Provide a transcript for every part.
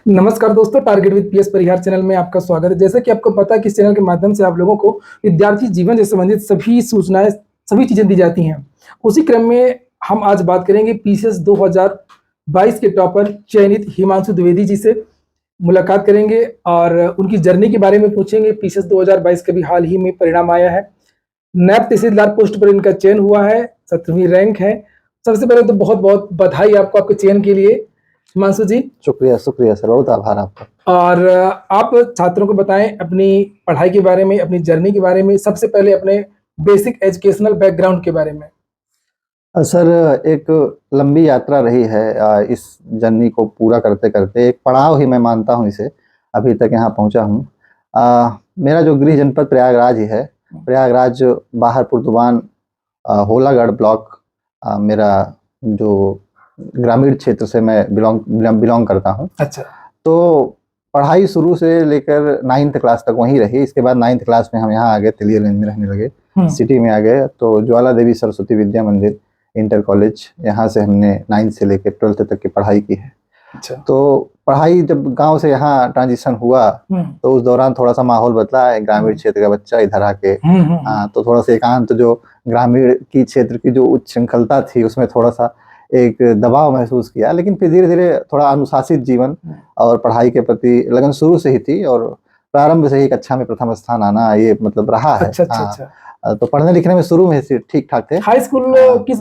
नमस्कार दोस्तों, target with PS Parihar channel में आपका स्वागत है। जैसा कि आपको पता है कि इस चैनल के माध्यम से आप लोगों को विद्यार्थी जीवन से संबंधित सभी सूचनाएं, सभी चीजें दी जाती हैं। उसी क्रम में हम आज बात करेंगे पीसीएस 2022 के टॉपर चयनित हिमांशु द्विवेदी जी से मुलाकात करेंगे और उनकी जर्नी के बारे में पूछेंगे। पीसीएस 2022 का भी हाल ही में परिणाम आया है। नायब तहसीलदार पोस्ट पर इनका चयन हुआ है, 17वीं रैंक है। सबसे पहले तो बहुत बहुत बधाई आपको आपके चयन के लिए हिमांशु जी। शुक्रिया शुक्रिया सर, बहुत आभार आपका। और आप छात्रों को बताएं अपनी पढ़ाई के बारे में, अपनी जर्नी के बारे में, सबसे पहले अपने बेसिक एजुकेशनल बैकग्राउंड के बारे में। सर, एक लंबी यात्रा रही है। इस जर्नी को पूरा करते करते एक पड़ाव ही मैं मानता हूँ इसे, अभी तक यहाँ पहुँचा हूँ। मेरा जो गृह जनपद प्रयागराज ही है। प्रयागराज बाहरपुर दुबान होलागढ़ ब्लॉक मेरा जो ग्रामीण क्षेत्र से मैं बिलोंग करता हूँ। अच्छा। तो पढ़ाई शुरू से लेकर 9th क्लास तक वहीं रही। इसके बाद 9th क्लास में हम यहाँ आ गए, तेलियरगंज में रहने लगे, सिटी में आ गए। तो ज्वाला देवी सरस्वती विद्या मंदिर इंटर कॉलेज, यहाँ से हमने 9th से लेकर 12th तक की पढ़ाई की है। अच्छा। तो पढ़ाई जब गांव से यहाँ ट्रांजिशन हुआ तो उस दौरान थोड़ा सा माहौल बदला है। ग्रामीण क्षेत्र का बच्चा इधर आके तो थोड़ा सा एकांत, जो ग्रामीण की क्षेत्र की जो उच्च श्रृंखलता थी उसमें थोड़ा सा एक दबाव महसूस किया। लेकिन फिर धीरे धीरे थोड़ा अनुशासित जीवन और पढ़ाई के प्रति लगन शुरू से ही थी, और प्रारंभ से ही कक्षा में प्रथम स्थान आना ये मतलब रहा है। अच्छा, अच्छा, अच्छा। तो पढ़ने लिखने में शुरू में ठीक ठाक थे। हाई स्कूल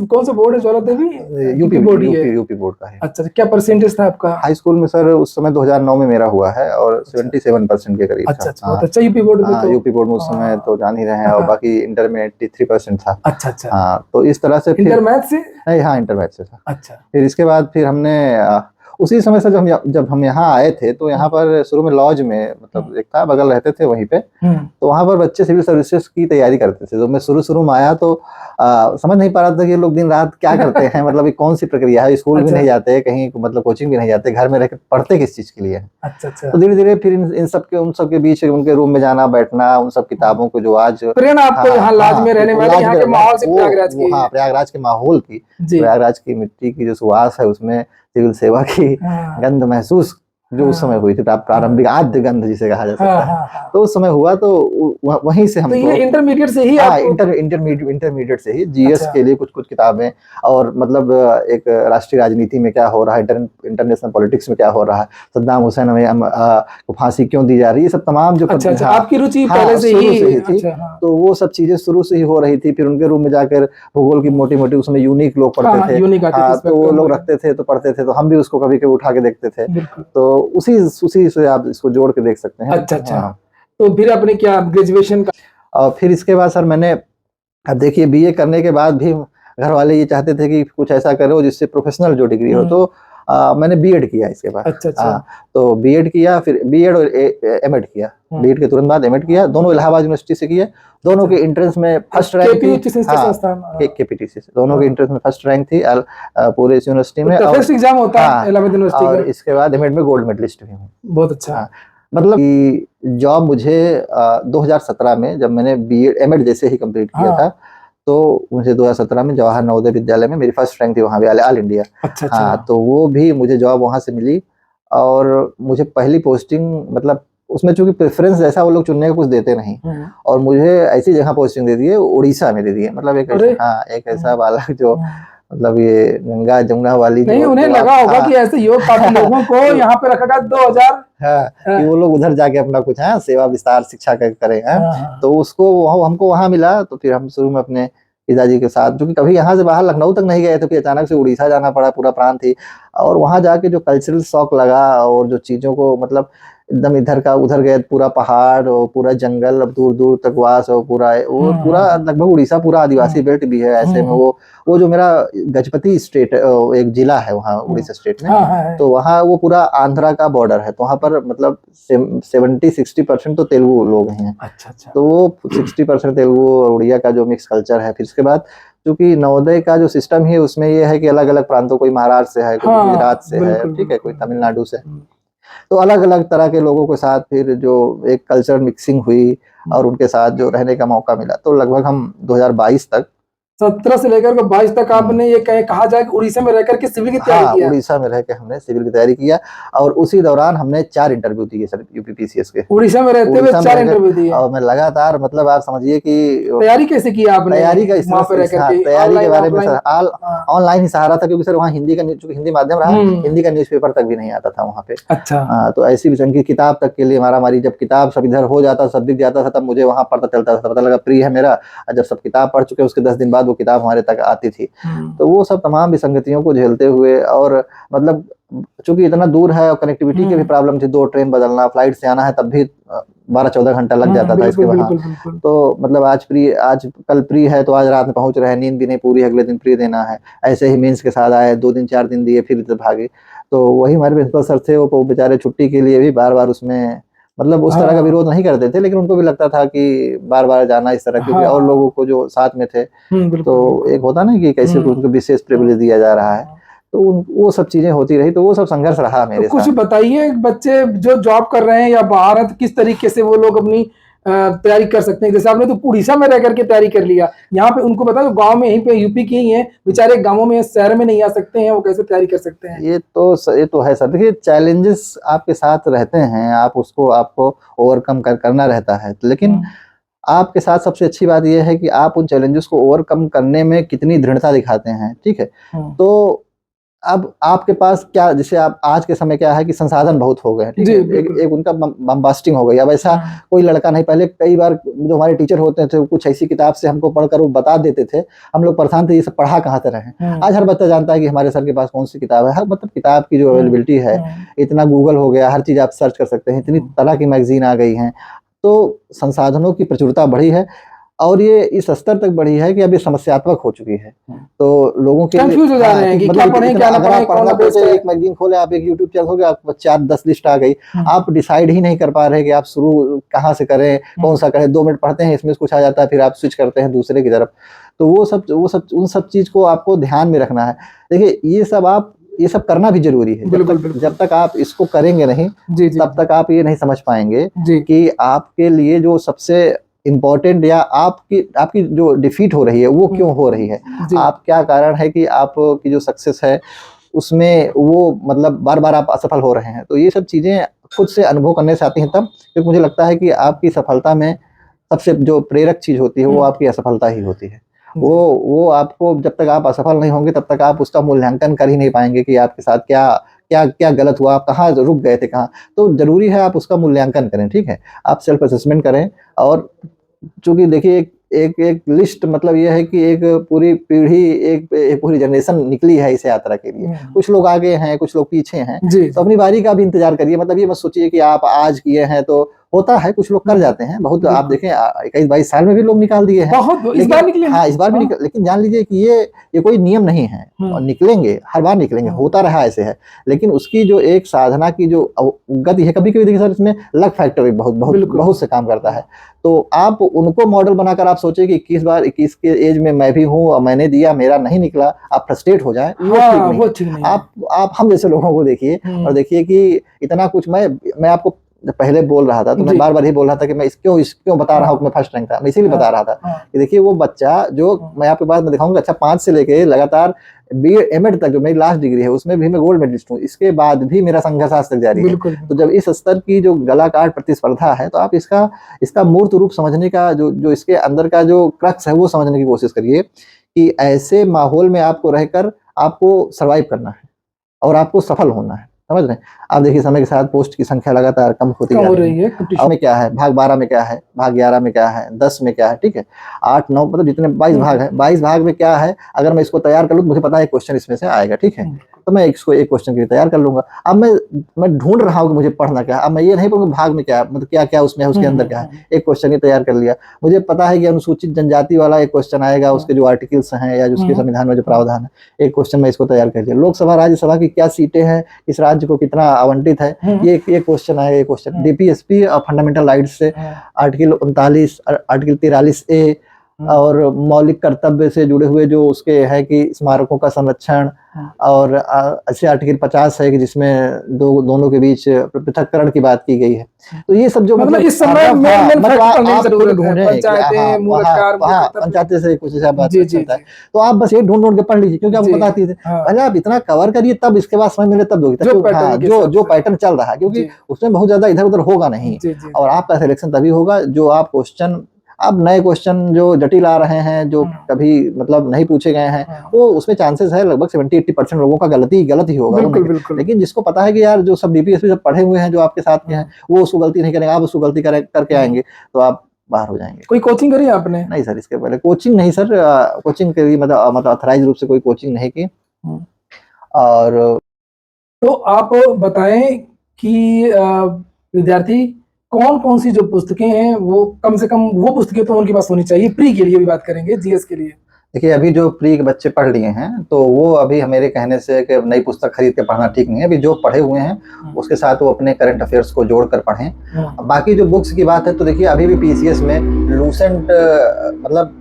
कौन सा बोर्ड है? ज्वाला देवी यूपी बोर्ड ही है। यूपी बोर्ड का है। अच्छा, क्या परसेंटेज था आपका हाई स्कूल में? सर उस समय 2009 में मेरा हुआ है और 77% के करीब था। अच्छा, बहुत अच्छा। यूपी बोर्ड में तो यूपी बोर्ड में उस समय तो जान ही रहे हैं। और बाकी इंटर में 83% था। अच्छा, अच्छा। हाँ, तो इस तरह से इंटर मैथ से? हाँ, इंटर मैथ से था। अच्छा। फिर इसके बाद फिर हमने उसी समय से जब हम यहाँ आए थे तो यहाँ पर शुरू में लॉज में मतलब एक था, बगल रहते थे वहीं पे। तो वहाँ पर बच्चे सिविल सर्विसेज की तैयारी करते थे। तो मैं शुरू में आया तो समझ नहीं पा रहा था कि ये लोग दिन रात क्या करते हैं। मतलब ये कौन सी प्रक्रिया है? स्कूल भी नहीं जाते, कहीं मतलब कोचिंग भी नहीं जाते, घर में रहकर पढ़ते किस चीज के लिए है? अच्छा, अच्छा। तो धीरे धीरे फिर उन सब के बीच उनके रूम में जाना बैठना, उन सब किताबों को जो आज प्रेरणा आपको यहाँ लाज में रहने वाले यहाँ के माहौल से, प्रयागराज की। हाँ, प्रयागराज के माहौल की, प्रयागराज की मिट्टी की जो सुवास है उसमें सिविल सेवा की गंध महसूस जो उस समय हुई थी, प्रारंभिक आद्य गंध जिसे कहा जा सकता है। तो उस समय हुआ तो वहीं से हम ये इंटरमीडिएट से ही इंटरमीडिएट से ही जीएस के लिए कुछ किताबें, और मतलब एक राष्ट्रीय राजनीति में क्या हो रहा है, इंटरनेशनल पॉलिटिक्स में क्या हो रहा है, सद्दाम हुसैन में फांसी क्यों दी जा रही है, ये सब तमाम जो आपकी रुचि पहले से ही थी। तो वो सब चीजें शुरू से ही हो रही थी। फिर उनके रूम में जाकर भूगोल की मोटी मोटी उसमें यूनिक लोग पढ़ते थे, तो वो लोग रखते थे तो पढ़ते थे, तो हम भी उसको कभी कभी उठा के देखते थे। तो उसी से आप इसको जोड़ के देख सकते हैं। अच्छा, अच्छा। तो फिर आपने क्या ग्रेजुएशन का? और फिर इसके बाद सर मैंने, अब देखिए बीए करने के बाद भी घर वाले ये चाहते थे कि कुछ ऐसा करो जिससे प्रोफेशनल जो डिग्री हो। तो मैंने बीएड किया इसके बाद। अच्छा, अच्छा। तो बीएड किया, फिर बीएड और एमएड किया। बीएड के तुरंत बाद एमएड किया, दोनों इलाहाबाद यूनिवर्सिटी से किए। दोनों के एंट्रेंस में फर्स्ट रैंक थी। केपीटीसी से दोनों के एंट्रेंस में फर्स्ट रैंक थी पूरे इस यूनिवर्सिटी में। फर्स्ट एग्जाम होता है इलाहाबाद यूनिवर्सिटी का। और इसके बाद एमएड में गोल्ड मेडलिस्ट भी हूँ। बहुत अच्छा। मतलब जॉब मुझे 2017 में जब मैंने बीएड एमएड जैसे ही कंप्लीट किया था, तो मुझे 2017 में जवाहर नवोदय विद्यालय में मेरी फर्स्ट रैंक थी वहाँ भी, ऑल इंडिया। अच्छा, हाँ, तो वो भी मुझे जॉब वहाँ से मिली। और मुझे पहली पोस्टिंग मतलब उसमें चूंकि प्रेफरेंस जैसा वो लोग चुनने को कुछ देते नहीं, और मुझे ऐसी जगह पोस्टिंग दे दी है, उड़ीसा में दे दी है। मतलब एक ऐसा बालक जो मतलब ये गंगा जमुना वाली नहीं, उन्हें लगा होगा कि ऐसे योग पापी लोगों को यहाँ पे रखा गया 2000 कि वो लोग उधर जाके अपना कुछ सेवा विस्तार शिक्षा करें। तो उसको हमको वहां मिला। तो फिर हम शुरू में अपने पिताजी के साथ, जो कि कभी यहाँ से बाहर लखनऊ तक नहीं गए थे, फिर अचानक से उड़ीसा जाना पड़ा, पूरा प्रांत ही। और वहां जाके जो कल्चरल शॉक लगा, और जो चीजों को मतलब एकदम इधर का उधर गए, पूरा पहाड़ और पूरा जंगल, अब दूर दूर तक वास, और पूरा लगभग उड़ीसा पूरा आदिवासी बेल्ट भी है। ऐसे में वो जो मेरा गजपति स्टेट एक जिला है वहाँ उड़ीसा स्टेट में, तो वहाँ वो पूरा आंध्रा का बॉर्डर है। तो वहाँ पर मतलब 70-60% तो तेलुगु लोग हैं। अच्छा, अच्छा। तो वो 60% तेलुगु और उड़िया का जो मिक्स कल्चर है। फिर उसके बाद क्योंकि नवोदय का जो सिस्टम है उसमें ये है कि अलग अलग प्रांतों, कोई महाराष्ट्र से है, कोई गुजरात से है, ठीक है, कोई तमिलनाडु से, तो अलग अलग तरह के लोगों के साथ फिर जो एक कल्चर मिक्सिंग हुई और उनके साथ जो रहने का मौका मिला। तो लगभग हम 2022 तक 17 से लेकर के 22 तक आपने ये कहा जाए कि उड़ीसा में रहकर के सिविल की तैयारी हाँ, किया। उड़ीसा में रह के हमने सिविल की तैयारी किया और उसी दौरान हमने 4 इंटरव्यू दिए सर यूपीपीसीएस के। उड़ीसा में रहते हुए उड़ीसा में 4 रह के इंटरव्यू दिए। और मैं लगातार मतलब आप समझिए कि तैयारी कैसे की आपने तैयारी का वहां पर रहकर के? तैयारी के बारे में ऑनलाइन? सर ऑनलाइन ही सहारा था, क्योंकि सर वहाँ हिंदी का चूंकि हिंदी माध्यम रहा, हिंदी का न्यूज़पेपर तक भी नहीं आता था वहाँ पे। अच्छा। तो ऐसी विषय की किताब तक के लिए मारामारी, जब किताब सब इधर हो जाता, सब दिख जाता था, तब मुझे वहाँ पता चलता था, पता लगा प्री है मेरा। जब सब किताब पढ़ चुके उसके 10 दिन बाद वो किताब हमारे तक आती थी। तो वो सब तमाम विसंगतियों को झेलते हुए, और मतलब चूंकि इतना दूर है और कनेक्टिविटी की भी प्रॉब्लम थी, 2 ट्रेन बदलना, फ्लाइट से आना है तब भी 12-14 घंटा लग जाता था इसके वहाँ। तो मतलब आज कल प्री है तो आज रात में पहुंच रहे हैं, नींद भी नहीं पूरी, अगले दिन प्री देना है। ऐसे ही मेंस के साथ आए, 2 दिन 4 दिन दिए, फिर इधर भागे। तो वही हमारे प्रिंसिपल सर थे, वो बेचारे छुट्टी के लिए भी बार बार उसमें मतलब उस तरह का विरोध नहीं करते थे, लेकिन उनको भी लगता था कि बार बार जाना इस तरह, क्योंकि और लोगों को जो साथ में थे तो एक होता ना कि कैसे उनको विशेष प्रिविलेज दिया जा रहा है। तो वो सब चीजें होती रही, तो वो सब संघर्ष रहा मेरे साथ। कुछ बताइए, बच्चे जो जॉब कर रहे हैं या बाहर हैं तो किस तरीके से वो लोग अपनी तैयारी कर सकते हैं? जैसे आपने तो उड़ीसा में रह करके तैयारी कर लिया, यहाँ पे उनको बता दो गांव में यहीं पे यूपी के ही हैं बेचारे, गांवों में शहर में नहीं आ सकते हैं, वो कैसे तैयारी कर सकते हैं? ये तो है सर। देखिए चैलेंजेस आपके साथ रहते हैं, आपको ओवरकम करना रहता है, लेकिन आपके साथ सबसे अच्छी बात यह है कि आप उन चैलेंजेस को ओवरकम करने में कितनी दृढ़ता दिखाते हैं। ठीक है, तो अब आपके पास क्या, जैसे आप आज के समय क्या है कि संसाधन बहुत हो गए हैं, ठीक है, एक उनका बम्बास्टिंग हो गई। अब ऐसा कोई लड़का नहीं, पहले कई बार जो हमारे टीचर होते थे कुछ ऐसी किताब से हमको पढ़कर वो बता देते थे, हम लोग परेशान थे ये सब पढ़ा कहाँ से रहे। आज हर बच्चा जानता है कि हमारे सर के पास कौन सी किताब है, हर मतलब किताब की जो अवेलेबिलिटी है, इतना गूगल हो गया, हर चीज आप सर्च कर सकते हैं, इतनी तरह की मैगजीन आ गई हैं, तो संसाधनों की प्रचुरता बढ़ी है और ये इस स्तर तक बढ़ी है कि अब ये समस्यात्मक हो चुकी है। तो लोगों के कंफ्यूज हो जा रहे हैं कि क्या पढ़ें क्या ना पढ़ें, कौन सा बेस्ट है। एक मैगजीन खोले आप, एक यूट्यूब चैनल हो गया, आपको 4-10 लिस्ट आ गई, आप डिसाइड ही नहीं कर पा रहे कि आप शुरू कहाँ से करें, कौन सा करें। 2 मिनट पढ़ते हैं, इसमें कुछ आ जाता है, फिर आप स्विच करते हैं दूसरे की तरफ। तो उन सब चीज को आपको ध्यान में रखना है। देखिए ये सब करना भी जरूरी है। जब तक आप इसको करेंगे नहीं, तब तक आप ये नहीं समझ पाएंगे कि आपके लिए जो सबसे इम्पोर्टेंट या आपकी जो डिफीट हो रही है वो क्यों हो रही है, आप क्या कारण है कि आपकी जो सक्सेस है उसमें वो मतलब बार बार आप असफल हो रहे हैं। तो ये सब चीजें खुद से अनुभव करने से आती हैं तब, क्योंकि मुझे लगता है कि आपकी सफलता में सबसे जो प्रेरक चीज होती है वो आपकी असफलता ही होती है। वो आपको, जब तक आप असफल नहीं होंगे तब तक आप उसका मूल्यांकन कर ही नहीं पाएंगे कि आपके साथ क्या गलत हुआ, आप कहाँ रुक गए थे, कहाँ। तो जरूरी है आप उसका मूल्यांकन करें। ठीक है, आप सेल्फ असेसमेंट करें। और चूंकि देखिए एक लिस्ट, मतलब ये है कि एक पूरी पीढ़ी, एक पूरी जनरेशन निकली है इस यात्रा के लिए। कुछ लोग आगे हैं, कुछ लोग पीछे हैं, तो अपनी बारी का भी इंतजार करिए। मतलब ये मत सोचिए कि आप आज किए हैं तो होता है, कुछ लोग कर जाते हैं, बहुत आप देखें 21-22 साल में भी लोग निकाल दिए हैं, इस बार निकले। हाँ, इस बार भी निकले। लेकिन जान लीजिए कि ये कोई नियम नहीं है, और निकलेंगे, हर बार निकलेंगे, होता रहा ऐसे है। लेकिन उसकी जो एक साधना की जो गति है, कभी कभी देखिए सर इसमें लक फैक्टर भी बहुत से काम करता है। तो आप उनको मॉडल बनाकर आप सोचे कि 21 के एज में मैं भी हूँ और मैंने दिया, मेरा नहीं निकला, आप फ्रस्ट्रेट हो जाएं, वो ठीक नहीं। आप हम जैसे लोगों को देखिए और देखिए कि इतना कुछ मैं आपको पहले बोल रहा था, तो मैं बार बार ही बोल रहा था कि मैं क्यों बता रहा हूँ कि मैं फर्स्ट रैंक था। मैं इसीलिए बता रहा था कि देखिए वो बच्चा जो मैं आपके बाद में दिखाऊंगा, अच्छा 5 से लेके लगातार BA-M.Ed तक जो मेरी लास्ट डिग्री है उसमें भी मैं गोल्ड मेडलिस्ट हूँ, इसके बाद भी मेरा संघर्ष आज तक जारी है। तो जब इस स्तर की जो गलाकाट प्रतिस्पर्धा है, तो आप इसका मूर्त रूप समझने का, जो इसके अंदर का जो क्रक्स है वो समझने की कोशिश करिए कि ऐसे माहौल में आपको रहकर आपको सर्वाइव करना है और आपको सफल होना है। समझ रहे हैं आप? देखिए समय के साथ पोस्ट की संख्या लगातार कम होती जा रही है। में क्या है, भाग 12 में क्या है, भाग 11 में क्या है, 10 में क्या है, ठीक है, 8, 9 मतलब जितने 22 भाग है, 22 भाग में क्या है, अगर मैं इसको तैयार कर लूँ तो मुझे पता है क्वेश्चन इसमें से आएगा। ठीक है, तो मैं इसको एक क्वेश्चन के लिए तैयार कर लूंगा। अब मैं ढूंढ रहा हूँ कि मुझे पढ़ना क्या है। अब मैं ये नहीं पढ़ूंगा भाग में क्या है, मतलब क्या क्या उसमें है, उसके अंदर क्या है। एक क्वेश्चन ही तैयार कर लिया, मुझे पता है कि अनुसूचित जनजाति वाला एक क्वेश्चन आएगा, उसके जो आर्टिकल्स हैं या उसके संविधान में जो प्रावधान है, एक क्वेश्चन मैं इसको तैयार कर लिया। लोकसभा राज्यसभा की क्या सीटें हैं, इस राज्य को कितना आवंटित है, ये क्वेश्चन आएगा। ये क्वेश्चन DPSP और फंडामेंटल राइट्स से आर्टिकल 39, आर्टिकल 43A और मौलिक कर्तव्य से जुड़े हुए जो उसके है कि स्मारकों का संरक्षण, और ऐसे आर्टिकल 50 है कि जिसमें दोनों के बीच पृथक्करण की बात की गई है। तो ये सब जो मतलब इस समय पंचायत से कुछ ऐसा बात चलता है, तो आप बस ये ढूंढ के पढ़ लीजिए, क्योंकि आपको बताती है पहले आप इतना कवर करिए, तब इसके बाद समय मिले तब जो पैटर्न चल रहा है, क्योंकि उसमें बहुत ज्यादा इधर उधर होगा नहीं, और आपका सिलेक्शन तभी होगा जो आप क्वेश्चन, अब नए क्वेश्चन जो जटिल आ रहे हैं, जो कभी मतलब नहीं पूछे गए हैं, वो उसमें चांसेस है लगभग 70-80% लोगों का गलत ही होगा। लेकिन जिसको पता है कि यार जो सब डीपीएसपी सब पढ़े हुए हैं, जो आपके साथ के हैं, वो उसको गलती नहीं करेंगे, आप उसको गलती करके आएंगे तो आप बाहर हो जाएंगे। कोई कोचिंग करी आपने? नहीं सर, इसके पहले कोचिंग नहीं सर, कोचिंग के लिए मतलब ऑथराइज रूप से कोई कोचिंग नहीं की। और तो आप बताएं कि विद्यार्थी कौन कौन सी जो पुस्तकें हैं, वो कम से कम वो पुस्तकें तो उनके पास होनी चाहिए। प्री के लिए भी बात करेंगे, जीएस के लिए। देखिए, अभी जो प्री के बच्चे पढ़ लिए हैं, तो वो अभी मेरे कहने से कि नई पुस्तक खरीद के पढ़ना ठीक नहीं है। अभी जो पढ़े हुए हैं उसके साथ वो अपने करंट अफेयर्स को जोड़कर पढ़ें। बाकी जो बुक्स की बात है, तो देखिए अभी भी पीसीएस में लूसेंट मतलब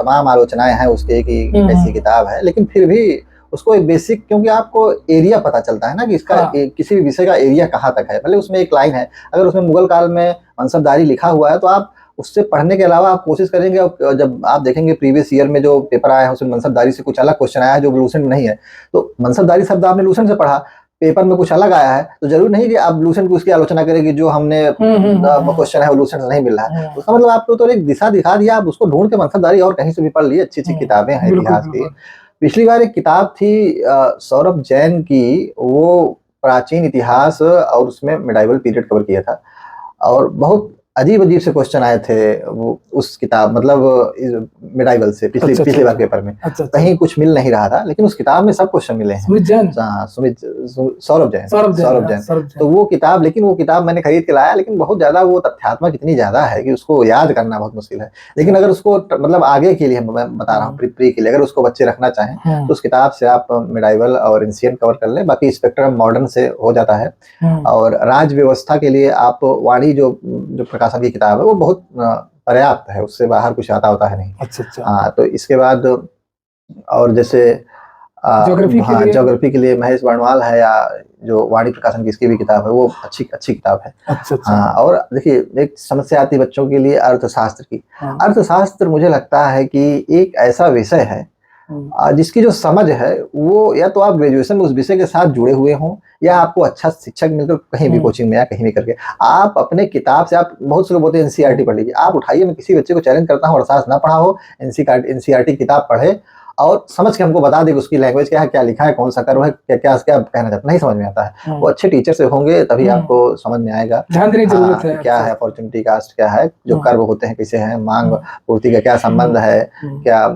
तमाम आलोचनाएं हैं उसके कि कैसी किताब है, लेकिन फिर भी उसको एक बेसिक, क्योंकि आपको एरिया पता चलता है ना कि इसका किसी भी विषय का एरिया कहाँ तक है। भले उसमें एक लाइन है, अगर उसमें मुगल काल में मनसबदारी लिखा हुआ है, तो आप उससे पढ़ने के अलावा आप कोशिश करेंगे, और जब आप देखेंगे प्रीवियस ईयर में जो पेपर आया है उसमें मनसबदारी से कुछ अलग क्वेश्चन आया है जो लूसेंट नहीं है, तो मनसबदारी शब्द आपने लूसेंट से पढ़ा, पेपर में कुछ अलग आया है, तो जरूर नहीं कि आप लूसेंट को उसकी आलोचना करेंगे जो हमने क्वेश्चन है वो लूसेंट से नहीं मिल रहा है। उसका मतलब आपको तो एक दिशा दिखा दिया, आप उसको ढूंढ के मनसबदारी और कहीं से भी पढ़ लिए। अच्छी अच्छी किताबें हैं इतिहास की। पिछली बार एक किताब थी सौरभ जैन की, वो प्राचीन इतिहास और उसमें मिडाइवल पीरियड कवर किया था, और बहुत अजीब अजीब से क्वेश्चन आए थे वो उस किताब, मतलब मिडाइवल से पिछले बार पेपर में कहीं कुछ मिल नहीं रहा था, लेकिन उस किताब में सब क्वेश्चन मिले हैं। सौरभ जैन। तो वो किताब, लेकिन वो किताब मैंने खरीद के लाया, लेकिन बहुत ज्यादा वो तथ्यात्मक इतनी ज्यादा है कि उसको याद करना बहुत मुश्किल है। लेकिन अगर उसको मतलब आगे के लिए मैं बता रहा हूँ, प्री के लिए अगर उसको बच्चे रखना चाहें तो उस किताब से आप मिडाइवल और एंशिएंट कवर कर ले, बाकी स्पेक्ट्रम मॉडर्न से हो जाता है। और राज व्यवस्था के लिए आप वाणी जो प्रकाशन की किताब है वो बहुत पर्याप्त है, उससे बाहर कुछ आता होता है नहीं। अच्छा। हाँ, तो इसके बाद और जैसे ज्योग्राफी के लिए महेश वर्णवाल है, या जो वाणी प्रकाशन की इसकी भी किताब है, वो अच्छी किताब है। अच्छा। हाँ, और देखिए एक समस्या आती है बच्चों के लिए अर्थशास्त्र की। अर्थशास्त्र मुझे लगता है कि एक ऐसा विषय है जिसकी जो समझ है वो, या तो आप ग्रेजुएशन में उस विषय के साथ जुड़े हुए हों, या आपको अच्छा शिक्षक मिलकर कहीं भी कोचिंग में या कहीं भी करके आप अपने किताब से, आप बहुत से लोग बोलते हैं एनसीईआरटी पढ़ लीजिए, आप उठाइए। मैं किसी बच्चे को चैलेंज करता हूँ अर्थशास्त्र ना पढ़ा हो, एनसीईआरटी किताब पढ़े और समझ के हमको बता दे कि उसकी लैंग्वेज क्या है, क्या लिखा है, कौन सा कर्व है, क्या कहना चाहता, नहीं समझ में आता है। वो अच्छे टीचर से होंगे तभी आपको समझ में आएगा। ध्यान देने की जरूरत है, क्या है अपॉर्चुनिटी कास्ट, क्या है जो कर्व होते हैं, कैसे हैं, मांग पूर्ति का क्या संबंध है, क्या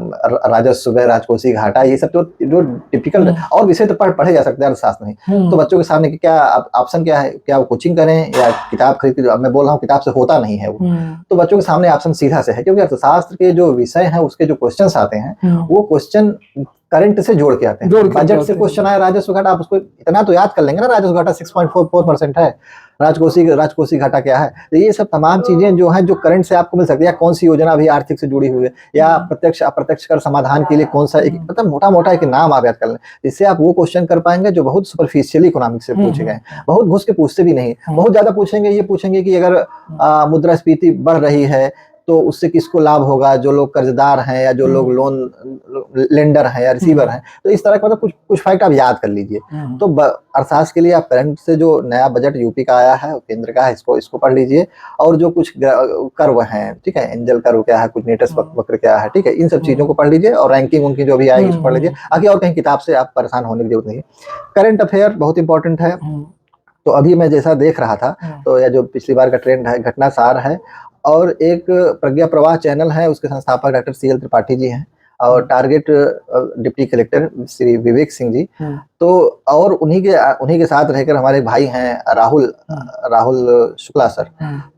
राजस्व, राजकोषीय घाटा, ये सब जो टिपिकल और विषय तो पढ़े जा सकते हैं अर्थशास्त्र में। तो बच्चों के सामने क्या ऑप्शन क्या है, क्या वो कोचिंग करें या किताब खरीद के, मैं बोल रहा हूँ किताब से होता नहीं है वो, तो बच्चों के सामने ऑप्शन सीधा से है, क्योंकि अर्थशास्त्र के जो विषय हैं उसके जो क्वेश्चन आते हैं वो क्वेश्चन करंट से जोड़ के आते हैं। बजट से क्वेश्चन आया राजस्व घाटा, आप उसको इतना तो याद कर लेंगे ना, राजस्व घाटा 6.44% है, राजकोषीय घाटा क्या है। तो ये सब तमाम चीजें जो हैं जो करंट से आपको मिल सकती है, या कौन सी योजना अभी आर्थिक से जुड़ी हुई है, या प्रत्यक्ष अप्रत्यक्ष कर समाधान के लिए कौन सा एक, मतलब मोटा एक नाम आप याद कर लें, इससे आप वो क्वेश्चन कर पाएंगे जो बहुत सुपरफिशियली इकोनॉमिक्स से पूछे गए, बहुत घुस के पूछते भी नहीं। बहुत ज्यादा पूछेंगे, ये पूछेंगे कि अगर मुद्रास्फीति बढ़ रही है तो उससे किसको लाभ होगा, जो लोग कर्जदार हैं या जो लोग लोन लेंडर हैं या रिसीवर हैं। तो इस तरह का मतलब कुछ फैक्ट आप याद कर लीजिए। तो अर्थशास्त्र के लिए आप करंट से जो नया बजट यूपी का आया है, केंद्र का है, इसको पढ़ लीजिए। और जो कुछ कर्व हैं, ठीक है, एंजल कर्व क्या है, कुछ नेटस वक्र क्या है, ठीक है, इन सब चीजों को पढ़ लीजिए, और रैंकिंग उनकी जो भी आएगी उसको पढ़ लीजिए। आगे और कहीं किताब से आप परेशान होने की जरूरत नहीं है। करंट अफेयर बहुत इंपॉर्टेंट है। तो अभी मैं जैसा देख रहा था, तो या जो पिछली बार का ट्रेंड है, घटनासार है, और एक प्रज्ञा प्रवाह चैनल है, उसके संस्थापक डॉक्टर CL त्रिपाठी जी हैं, और target deputy collector Shri Vivek Singh ji. तो और उन्हीं के साथ रहकर हमारे भाई हैं राहुल शुक्ला सर।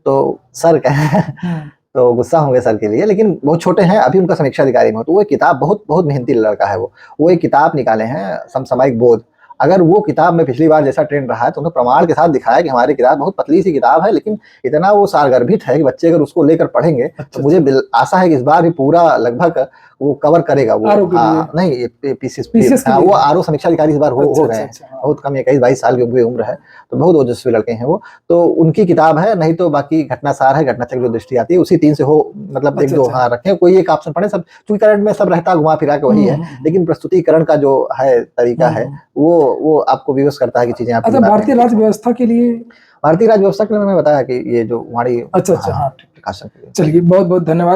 तो सर तो गुस्सा होंगे सर के लिए, लेकिन बहुत छोटे हैं, अभी उनका समीक्षा अधिकारी में हो। तो वो किताब बहुत मेहनती लड़का है, वो एक किताब निकाले हैं, समसामयिक बोध, अगर वो किताब में पिछली बार जैसा ट्रेंड रहा है तो उन्होंने प्रमाण के साथ दिखाया कि हमारी किताब बहुत पतली सी किताब है, लेकिन इतना वो सारगर्भित है कि बच्चे अगर उसको लेकर पढ़ेंगे तो मुझे आशा है कि इस बार भी पूरा लगभग वो कवर करेगा वो। हाँ, नहीं पीसीएस वो आरओ समीक्षा अधिकारी इस बार हो गए हैं, बहुत कम 21-22 साल की उम्र है, तो बहुत ओजस्वी लड़के हैं वो, तो उनकी किताब है। नहीं तो बाकी घटनासार है, घटनाचक्र जो दृष्टि आती है, उसी 3 से हो, मतलब 1-2 हाँ रखें, कोई एक ऑप्शन पढ़े, सब क्योंकि करंट में सब रहता घुमा फिरा के वही है, लेकिन प्रस्तुतिकरण का जो है तरीका है वो आपको विवश करता है कि चीजें आप। भारतीय राज्य व्यवस्था के लिए, भारतीय राज्य व्यवस्था के लिए मैंने बताया कि ये जो हमारी अच्छा हाँ, चलिए बहुत बहुत धन्यवाद।